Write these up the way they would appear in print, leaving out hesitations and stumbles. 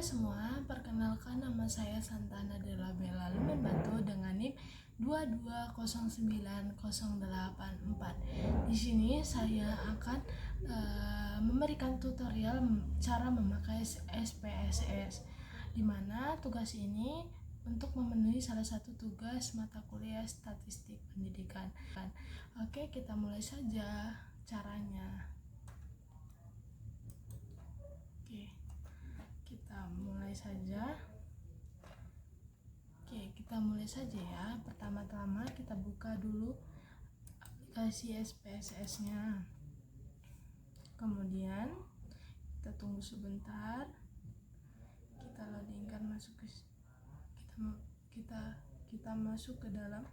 semua, perkenalkan nama saya Santana Della Bella membantu dengan NIM 22090884. Di sini saya akan memberikan tutorial cara memakai SPSS, di mana tugas ini untuk memenuhi salah satu tugas mata kuliah statistik pendidikan. Oke, kita mulai saja caranya. Kita mulai saja ya. Pertama-tama kita buka dulu aplikasi SPSS-nya. Kemudian kita tunggu sebentar. Kita loadingkan kita masuk ke dalam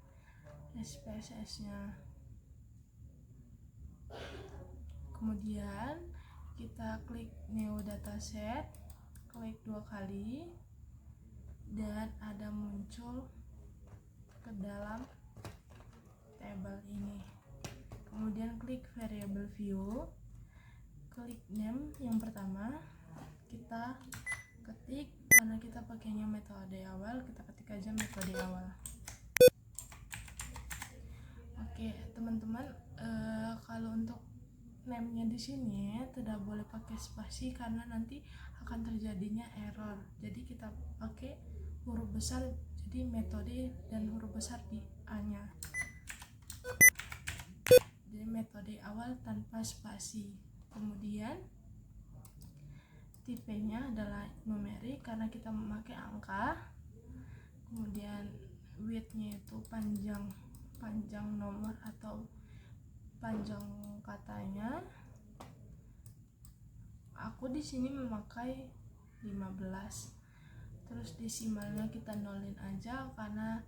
SPSS-nya. Kemudian kita klik new dataset, klik 2 kali dan ada muncul ke dalam tabel ini. Kemudian klik variable view, klik name yang pertama, kita ketik, karena kita pakainya metode awal, kita ketik aja metode awal. Oke teman-teman, kalau untuk name-nya di sini tidak boleh pakai spasi karena nanti akan terjadinya error. Jadi kita pakai huruf besar, jadi metode dan huruf besar di A-nya. Jadi metode awal tanpa spasi. Kemudian tipenya adalah numerik karena kita memakai angka. Kemudian width-nya itu panjang nomor atau panjang katanya. Aku di sini memakai 15. Terus desimalnya kita nolin aja karena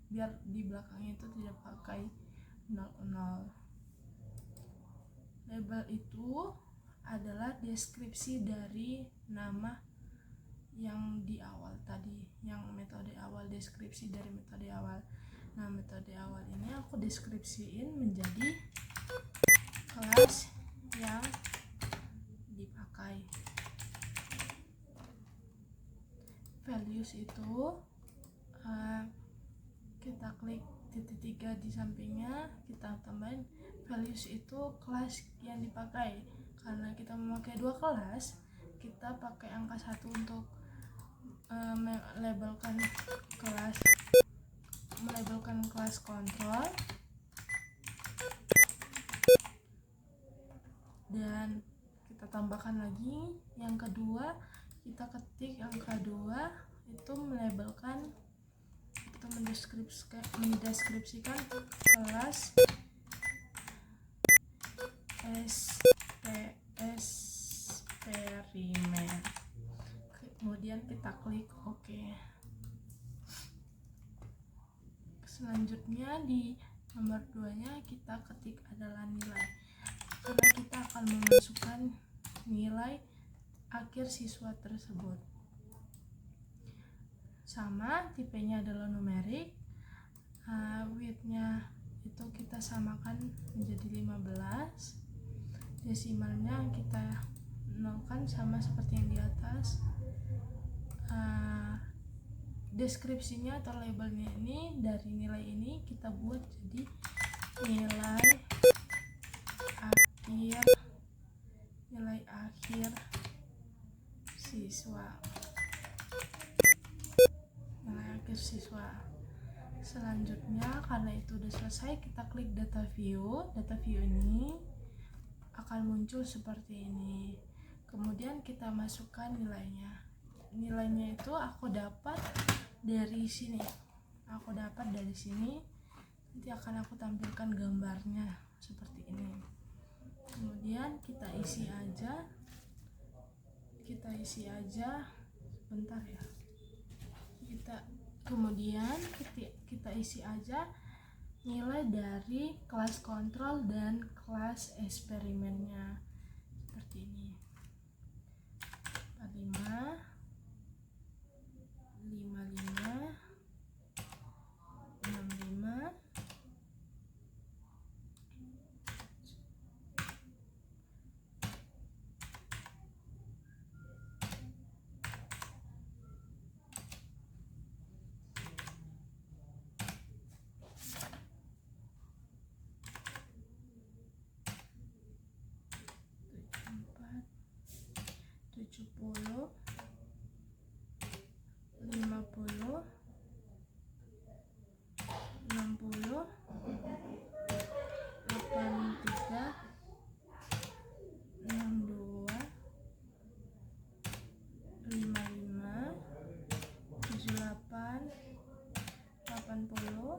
biar di belakangnya itu tidak pakai 00. Label itu adalah deskripsi dari nama yang di awal tadi, yang metode awal, deskripsi dari metode awal. Nah, metode awal ini aku deskripsiin menjadi kelas yang dipakai. Values itu kita klik titik 3 di sampingnya, kita tambahin values itu kelas yang dipakai. Karena kita memakai 2 kelas, kita pakai angka 1 untuk melabelkan kelas kontrol, dan kita tambahkan lagi yang kedua, kita ketik angka 2 itu melabelkan, itu mendeskripsikan kelas eksperimen. Kemudian kita klik OK. Selanjutnya di nomor 2 nya kita ketik adalah nilai, karena kita akan memasukkan nilai akhir siswa tersebut. Sama, tipenya adalah numerik, width-nya itu kita samakan menjadi 15, desimalnya kita nolkan sama seperti yang di atas. Deskripsinya atau labelnya ini dari nilai ini kita buat jadi nilai akhir siswa. Selanjutnya, karena itu udah selesai, kita klik data view. Data view ini akan muncul seperti ini. Kemudian kita masukkan nilainya. Nilainya itu aku dapat dari sini. Nanti akan aku tampilkan gambarnya seperti ini. Kemudian kita isi aja. Bentar ya. Kemudian kita isi aja nilai dari kelas kontrol dan kelas eksperimennya seperti ini. 45, 55, 65, 70, 40, 50, 60, 83, 62, 55, 78, 80,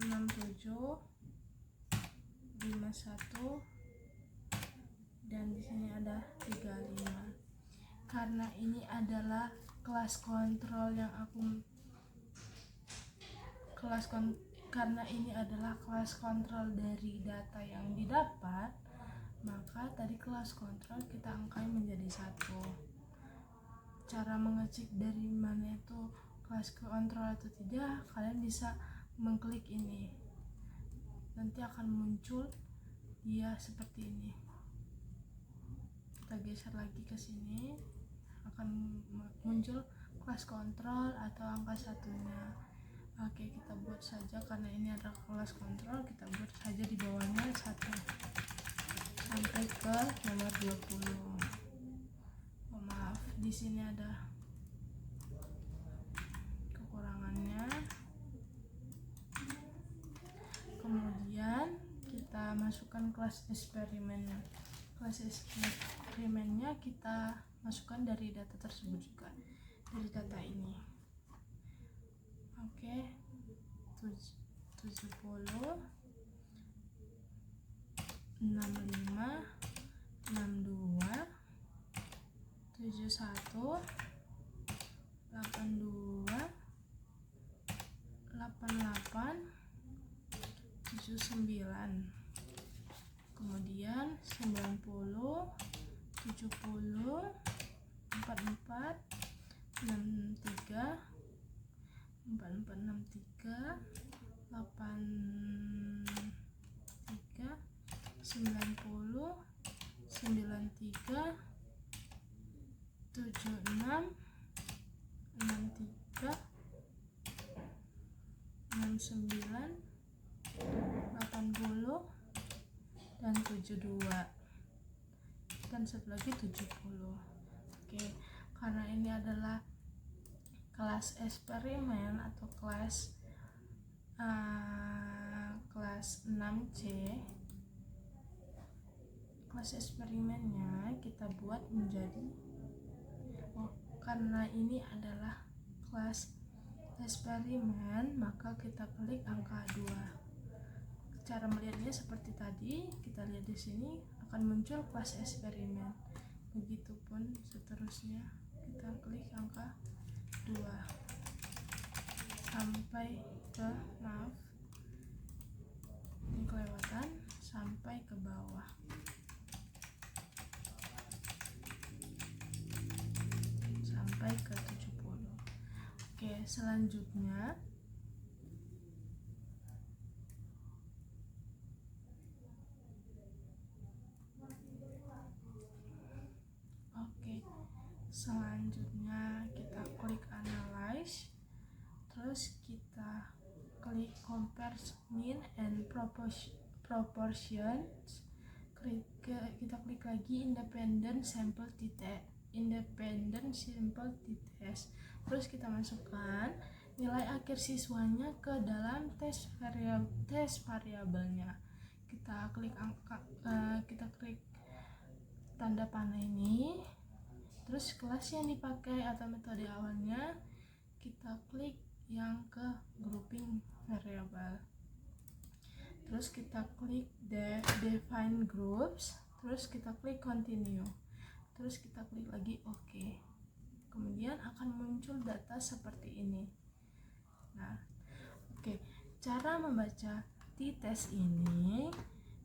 67, 51, dan di sini ada 35. Karena ini adalah kelas kontrol yang karena ini adalah kelas kontrol dari data yang didapat, maka tadi kelas kontrol kita angkai menjadi 1. Cara mengecek dari mana itu kelas kontrol atau tidak, kalian bisa mengklik ini, nanti akan muncul dia seperti ini. Kita geser lagi ke sini, akan muncul kelas kontrol atau angka satunya. Oke, kita buat saja karena ini adalah kelas kontrol, kita buat saja di bawahnya 1 sampai ke nomor 20. Oh, maaf, di sini ada kekurangannya. Kemudian kita masukkan kelas eksperimennya. Kelas eksperimennya kita masukkan dari data tersebut juga, dari data ini. Oke, 70, 65, 62, 71, 82, 88, 79. Kemudian 90, 70, 44, 63, 4463, 83, 90, 93, 76, 63, 69, 80, dan 72, dan satu lagi 70. Oke, karena ini adalah kelas eksperimen atau kelas 6C, kelas eksperimennya kita buat menjadi karena ini adalah kelas eksperimen, maka kita klik angka 2. Cara melihatnya seperti tadi, kita lihat di sini akan muncul kelas eksperimen. Begitupun seterusnya, kita klik angka 2 sampai ke, maaf ini kelewatan, sampai ke bawah. Sampai ke 70. Oke, selanjutnya kita klik analyze, terus kita klik compare mean and proportions, kita klik lagi independent sample t-test, terus kita masukkan nilai akhir siswanya ke dalam tes variabelnya. Kita klik tanda panah ini, terus kelas yang dipakai atau metode awalnya kita klik yang ke grouping variable, terus kita klik define groups, terus kita klik continue, terus kita klik lagi OK. Kemudian akan muncul data seperti ini. Nah, oke, cara membaca t-test ini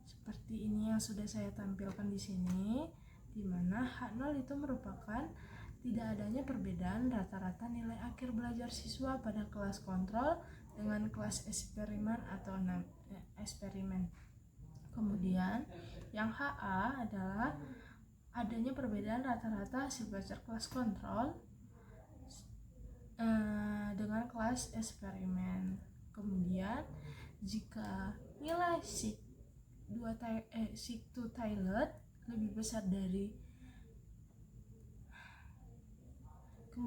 seperti ini yang sudah saya tampilkan di sini, di mana H0 itu merupakan tidak adanya perbedaan rata-rata nilai akhir belajar siswa pada kelas kontrol dengan kelas eksperimen atau eksperimen. Kemudian yang HA adalah adanya perbedaan rata-rata hasil belajar kelas kontrol dengan kelas eksperimen. Kemudian jika nilai Sig2 Tilde lebih besar dari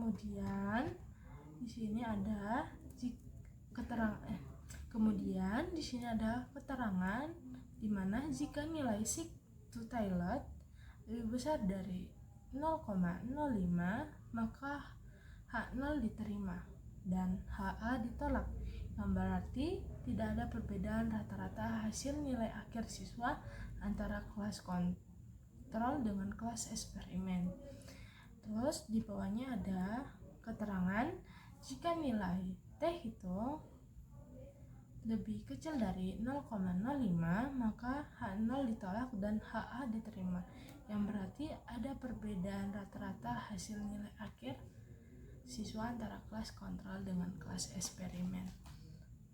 Kemudian di sini ada kemudian di sini ada keterangan di mana jika nilai seek to toilet lebih besar dari 0,05 maka H0 diterima dan HA ditolak, yang berarti tidak ada perbedaan rata-rata hasil nilai akhir siswa antara kelas kontrol dengan kelas eksperimen. Terus di bawahnya ada keterangan jika nilai T itu lebih kecil dari 0,05 maka H0 ditolak dan HA diterima, yang berarti ada perbedaan rata-rata hasil nilai akhir siswa antara kelas kontrol dengan kelas eksperimen.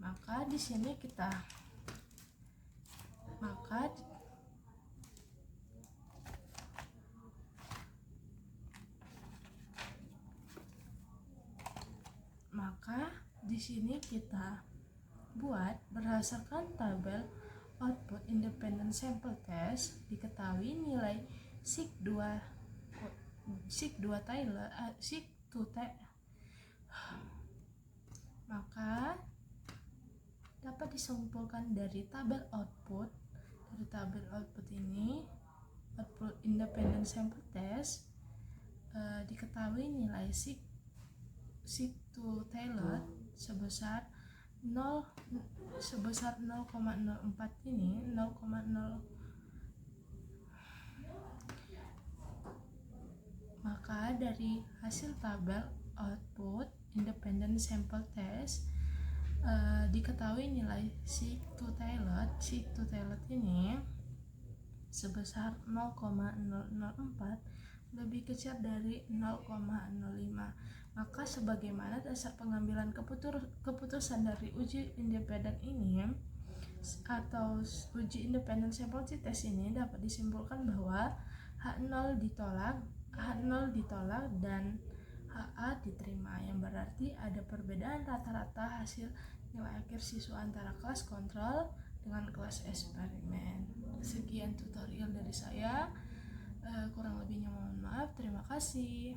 Maka di sini kita buat berdasarkan tabel output independent sample test. Diketahui nilai seek to Taylor maka dapat disimpulkan dari tabel output ini, output independent sample test, diketahui nilai seek to Taylor sebesar 0,04 ini 0,0. Maka dari hasil tabel output independent sample test diketahui nilai seek to Taylor ini sebesar 0,004 lebih kecil dari 0,05. Maka sebagaimana dasar pengambilan keputusan dari uji independen ini atau uji independen sample test ini dapat disimpulkan bahwa H0 ditolak dan HA diterima, yang berarti ada perbedaan rata-rata hasil nilai akhir siswa antara kelas kontrol dengan kelas eksperimen. Sekian tutorial dari saya, kurang lebihnya mohon maaf. Terima kasih.